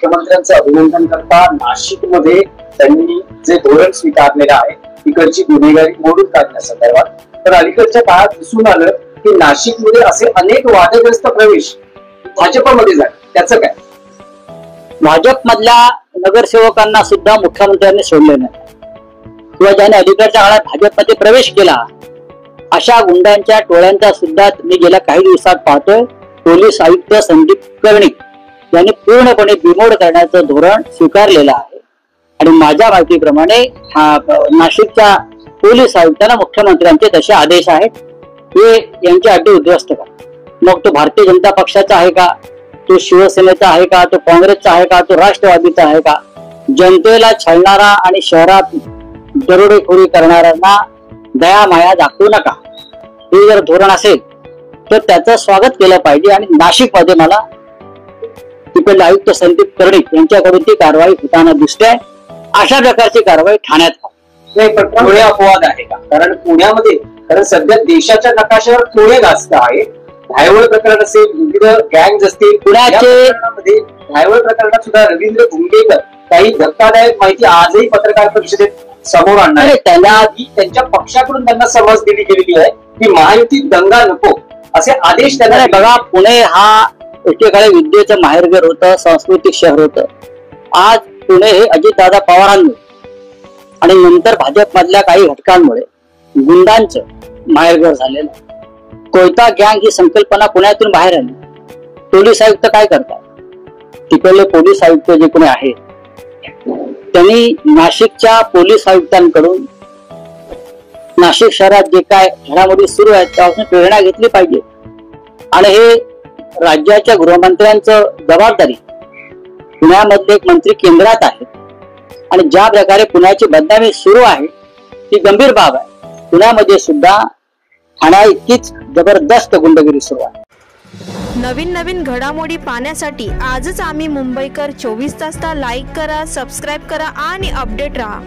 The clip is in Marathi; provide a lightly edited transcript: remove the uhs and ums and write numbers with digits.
मुख्यमंत्र्यांचं अभिनंदन करता नाशिकमध्ये त्यांनी जे धोरण स्वीकारलेलं आहे तिकडची गुन्हेगारी मोडून काढण्यासंदर्भात, तर अलीकडच्या काळात दिसून आलं की नाशिकमध्ये असे अनेक वादग्रस्त प्रवेश भाजपमध्ये झाले, त्याचं काय? भाजप मधल्या नगरसेवकांना सुद्धा मुख्यमंत्र्यांनी सोडले नाही किंवा ज्याने अलीकडच्या काळात भाजपमध्ये प्रवेश केला अशा गुंडांच्या टोळ्यांचा सुद्धा मी गेल्या काही दिवसात पाहतोय. पोलीस आयुक्त संदीप कर्णिक यांनी पूर्णपणे बिमोड करण्याचं धोरण स्वीकारलेलं आहे आणि माझ्या माहितीप्रमाणे नाशिकच्या पोलीस आयुक्तांना मुख्यमंत्र्यांचे तसे आदेश आहेत. हे यांचे अड्डे उद्ध्वस्त करा. मग तो भारतीय जनता पक्षाचा आहे का, तो शिवसेनेचा आहे का, तो काँग्रेसचा आहे का, तो राष्ट्रवादीचा आहे का, जनतेला छळणारा आणि शहरात दरोडेखोरी करणाऱ्यांना दया माया दाखवू नका. हे जर धोरण असेल तर त्याचं स्वागत केलं पाहिजे आणि नाशिकमध्ये मला तिकडले आयुक्त संदीप कर्णिक यांच्याकडून ती कारवाई होताना दिसते. अशा प्रकारची कारवाई ठाण्यात नाही, पण पुणे अपवाद आहे का? कारण पुण्यामध्ये सध्या देशाच्या नकाशावर पुणे गाजत आहे. धायवळ प्रकरण असेल, विविध गँग्स असतील, पुण्याचे धायवळ प्रकरणात सुद्धा रवींद्र भुंगेकर काही धक्कादायक माहिती आजही पत्रकार परिषदेत समोर आणणार आहे. त्याआधी त्यांच्या पक्षाकडून त्यांना समज दिली गेलेली आहे की महायुतीत दंगा नको असे आदेश त्यांना. बघा, पुणे हा एकेकाळी विद्येचं माहेरघर होतं, सांस्कृतिक शहर होतं. आज पुणे हे अजितदादा पवारांमुळे आणि नंतर भाजप मधल्या काही घटकांमुळे गुंडांचं माहेरघर झालेलं. कोयता गँग ही संकल्पना पुण्यातून बाहेर आली. पोलीस आयुक्त काय करतात? तिकडले पोलीस आयुक्त जे कोणी आहेत त्यांनी नाशिकच्या पोलीस आयुक्तांकडून नाशिक शहरात जे काय घडामोडी सुरू आहेत त्यापासून प्रेरणा घेतली पाहिजे आणि हे राज्याच्या गृहमंत्र्यांचं जबाबदारी. पुण्यामधले एक मंत्री केंद्रात आहेत आणि ज्या प्रकारे पुण्याची बदनामी सुरू आहे ती गंभीर बाब आहे. पुण्यामध्ये सुद्धा ठाण्या इतकीच जबरदस्त गुंडगिरी सुरू आहे. नवीन घडामोडी पाहण्यासाठी आजच आम्ही मुंबईकर 24 तासला लाईक करा, सबस्क्राईब करा आणि अपडेट राहा.